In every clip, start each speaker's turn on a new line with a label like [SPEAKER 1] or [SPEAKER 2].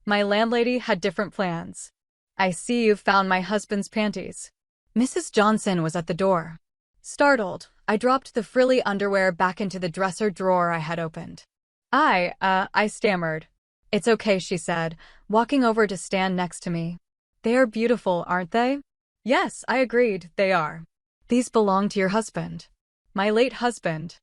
[SPEAKER 1] My landlady had different plans. I see you've found my husband's panties. Mrs. Johnson was at the door. Startled, I dropped the frilly underwear back into the dresser drawer I had opened. I stammered. It's okay, she said, walking over to stand next to me. They are beautiful, aren't they? Yes, I agreed, they are. These belong to your husband. My late husband.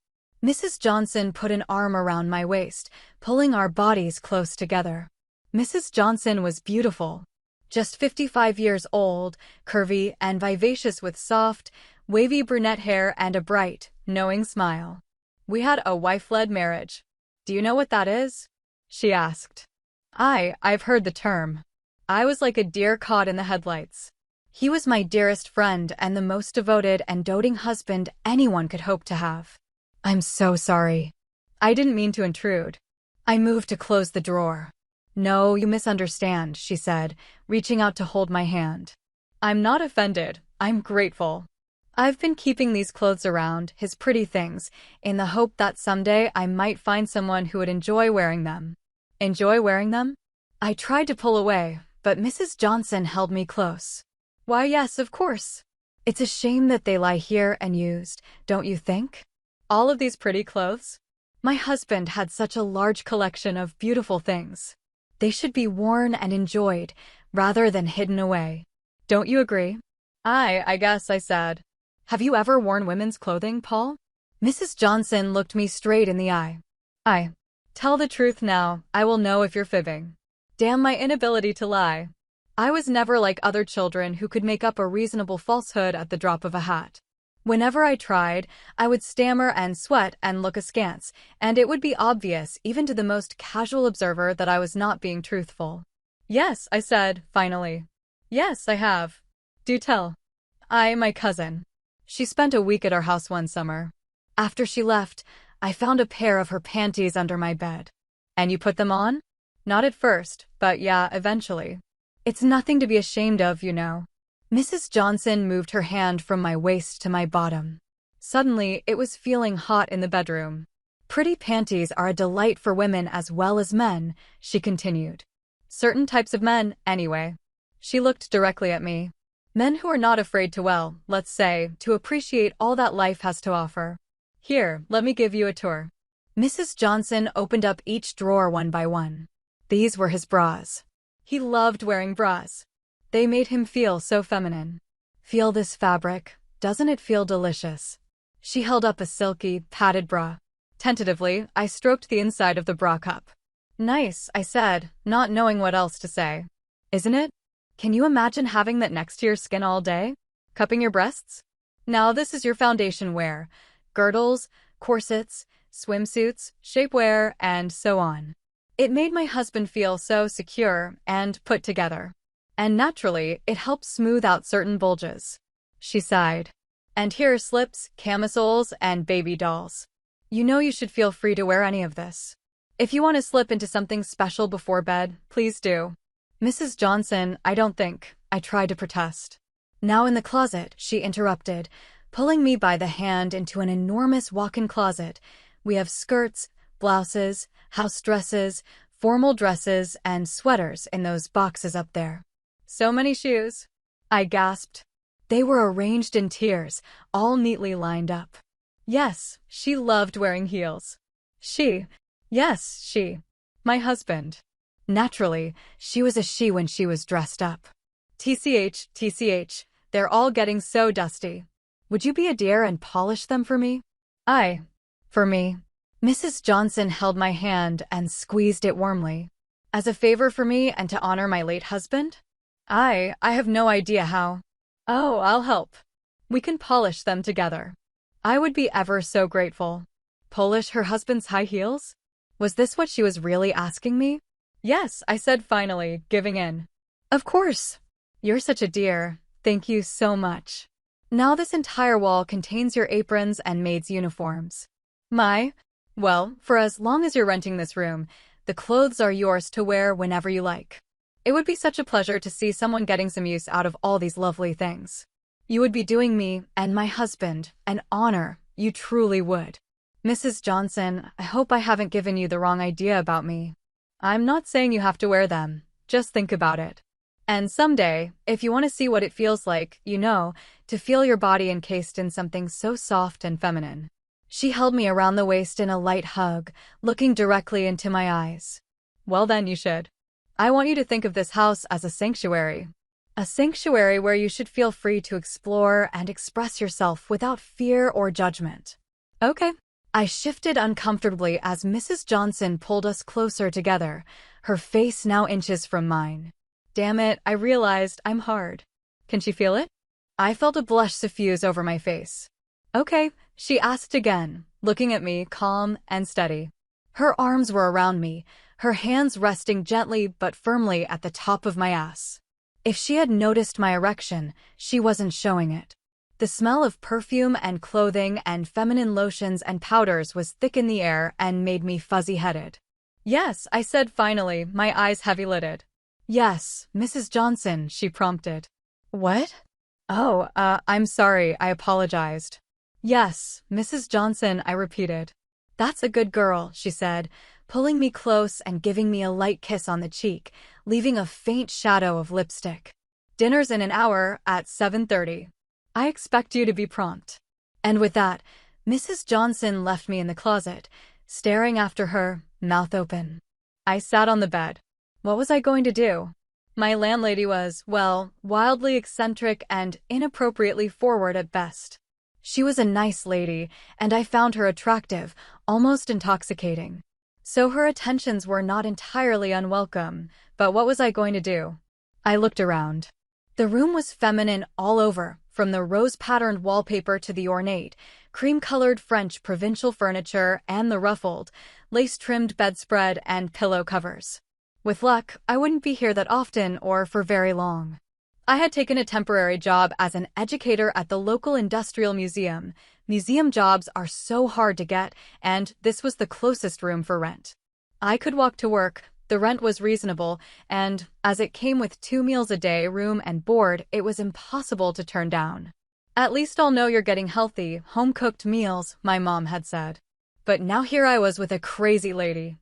[SPEAKER 1] Mrs. Johnson put an arm around my waist, pulling our bodies close together. Mrs. Johnson was beautiful. Just 55 years old, curvy and vivacious with soft, wavy brunette hair and a bright, knowing smile. We had a wife-led marriage. Do you know what that is? She asked. I've heard the term. I was like a deer caught in the headlights. He was my dearest friend and the most devoted and doting husband anyone could hope to have. I'm so sorry. I didn't mean to intrude. I moved to close the drawer. No, you misunderstand, she said, reaching out to hold my hand. I'm not offended. I'm grateful. I've been keeping these clothes around, his pretty things, in the hope that someday I might find someone who would enjoy wearing them. Enjoy wearing them? I tried to pull away, but Mrs. Johnson held me close. Why, yes, of course. It's a shame that they lie here unused, don't you think? All of these pretty clothes? My husband had such a large collection of beautiful things. They should be worn and enjoyed, rather than hidden away. Don't you agree? I guess, I said. Have you ever worn women's clothing, Paul? Mrs. Johnson looked me straight in the eye. Tell the truth now, I will know if you're fibbing. Damn my inability to lie. I was never like other children who could make up a reasonable falsehood at the drop of a hat. Whenever I tried, I would stammer and sweat and look askance, and it would be obvious even to the most casual observer that I was not being truthful. Yes, I said, finally. Yes, I have. Do tell. My cousin. She spent a week at our house one summer. After she left, I found a pair of her panties under my bed. And you put them on? Not at first, but yeah, eventually. It's nothing to be ashamed of, you know. Mrs. Johnson moved her hand from my waist to my bottom. Suddenly, it was feeling hot in the bedroom. Pretty panties are a delight for women as well as men, she continued. Certain types of men, anyway. She looked directly at me. Men who are not afraid to, well, let's say, to appreciate all that life has to offer. Here, let me give you a tour. Mrs. Johnson opened up each drawer one by one. These were his bras. He loved wearing bras. They made him feel so feminine. Feel this fabric, doesn't it feel delicious? She held up a silky, padded bra. Tentatively, I stroked the inside of the bra cup. Nice, I said, not knowing what else to say. Isn't it? Can you imagine having that next to your skin all day? Cupping your breasts? Now this is your foundation wear. Girdles, corsets, swimsuits, shapewear, and so on. It made my husband feel so secure and put together. And naturally, it helped smooth out certain bulges. She sighed. And here are slips, camisoles, and baby dolls. You know you should feel free to wear any of this. If you want to slip into something special before bed, please do. Mrs. Johnson, I don't think. I tried to protest. Now in the closet, she interrupted, pulling me by the hand into an enormous walk-in closet. We have skirts, blouses, house dresses, formal dresses, and sweaters in those boxes up there. So many shoes. I gasped. They were arranged in tiers, all neatly lined up. Yes, she loved wearing heels. Yes, she. My husband. Naturally, she was a she when she was dressed up. TCH, they're all getting so dusty. Would you be a dear and polish them for me? For me. Mrs. Johnson held my hand and squeezed it warmly. As a favor for me and to honor my late husband? I have no idea how. Oh, I'll help. We can polish them together. I would be ever so grateful. Polish her husband's high heels? Was this what she was really asking me? Yes, I said finally, giving in. Of course. You're such a dear. Thank you so much. Now this entire wall contains your aprons and maid's uniforms. Well, for as long as you're renting this room, the clothes are yours to wear whenever you like. It would be such a pleasure to see someone getting some use out of all these lovely things. You would be doing me and my husband an honor, you truly would. Mrs. Johnson, I hope I haven't given you the wrong idea about me. I'm not saying you have to wear them, Just think about it. And someday, if you want to see what it feels like, to feel your body encased in something so soft and feminine. She held me around the waist in a light hug, looking directly into my eyes. Well then, you should. I want you to think of this house as a sanctuary. A sanctuary where you should feel free to explore and express yourself without fear or judgment. Okay. I shifted uncomfortably as Mrs. Johnson pulled us closer together, her face now inches from mine. Damn it, I realized I'm hard. Can she feel it? I felt a blush suffuse over my face. Okay, she asked again, looking at me calm and steady. Her arms were around me, her hands resting gently but firmly at the top of my ass. If she had noticed my erection, she wasn't showing it. The smell of perfume and clothing and feminine lotions and powders was thick in the air and made me fuzzy-headed. Yes, I said finally, my eyes heavy-lidded. Yes, Mrs. Johnson, she prompted. What? Oh, I'm sorry, I apologized. Yes, Mrs. Johnson, I repeated. That's a good girl, she said, pulling me close and giving me a light kiss on the cheek, leaving a faint shadow of lipstick. Dinner's in an hour at 7:30. I expect you to be prompt. And with that, Mrs. Johnson left me in the closet, staring after her, mouth open. I sat on the bed. What was I going to do? My landlady was, well, wildly eccentric and inappropriately forward at best. She was a nice lady, and I found her attractive, almost intoxicating. So her attentions were not entirely unwelcome, but what was I going to do? I looked around. The room was feminine all over, from the rose-patterned wallpaper to the ornate, cream-colored French provincial furniture and the ruffled, lace-trimmed bedspread and pillow covers. With luck, I wouldn't be here that often or for very long. I had taken a temporary job as an educator at the local industrial museum. Museum jobs are so hard to get, and this was the closest room for rent. I could walk to work, the rent was reasonable, and, as it came with 2 meals a day, room and board, it was impossible to turn down. At least I'll know you're getting healthy, home-cooked meals, my mom had said. But now here I was with a crazy lady.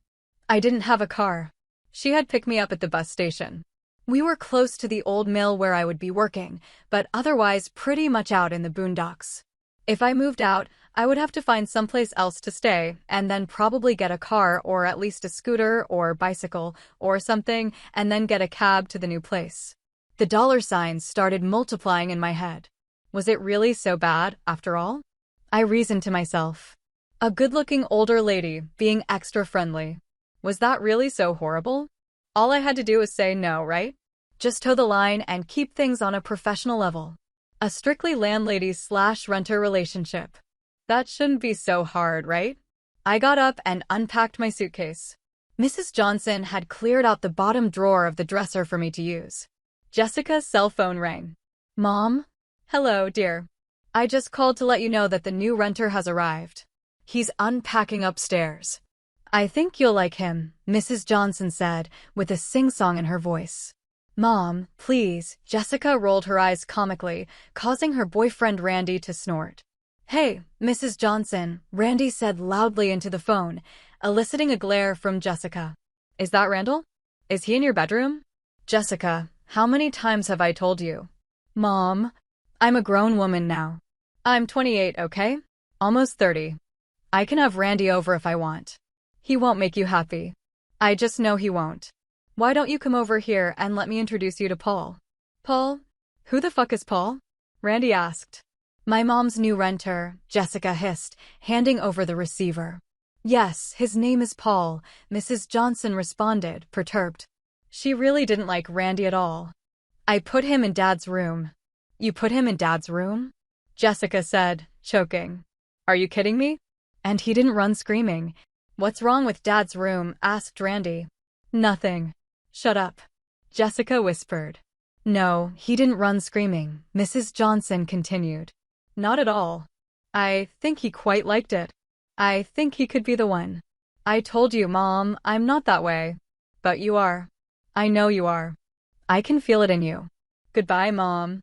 [SPEAKER 1] I didn't have a car. She had picked me up at the bus station. We were close to the old mill where I would be working, but otherwise pretty much out in the boondocks. If I moved out, I would have to find someplace else to stay, and then probably get a car or at least a scooter or bicycle or something, and then get a cab to the new place. The dollar signs started multiplying in my head. Was it really so bad, after all? I reasoned to myself. A good-looking older lady, being extra friendly. Was that really so horrible? All I had to do was say no, right? Just toe the line and keep things on a professional level. A strictly landlady/renter relationship. That shouldn't be so hard, right? I got up and unpacked my suitcase. Mrs. Johnson had cleared out the bottom drawer of the dresser for me to use. Jessica's cell phone rang. Mom? Hello, dear. I just called to let you know that the new renter has arrived. He's unpacking upstairs. I think you'll like him, Mrs. Johnson said, with a sing-song in her voice. Mom, please, Jessica rolled her eyes comically, causing her boyfriend Randy to snort. Hey, Mrs. Johnson, Randy said loudly into the phone, eliciting a glare from Jessica. Is that Randall? Is he in your bedroom? Jessica, how many times have I told you? Mom, I'm a grown woman now. I'm 28, okay? Almost 30. I can have Randy over if I want. He won't make you happy. I just know he won't. Why don't you come over here and let me introduce you to Paul? Paul? Who the fuck is Paul? Randy asked. My mom's new renter, Jessica hissed, handing over the receiver. Yes, his name is Paul, Mrs. Johnson responded, perturbed. She really didn't like Randy at all. I put him in Dad's room. You put him in Dad's room? Jessica said, choking. Are you kidding me? And he didn't run screaming. What's wrong with Dad's room? Asked Randy. Nothing. Shut up. Jessica whispered. No, he didn't run screaming, Mrs. Johnson continued. Not at all. I think he quite liked it. I think he could be the one. I told you, Mom, I'm not that way. But you are. I know you are. I can feel it in you. Goodbye, Mom.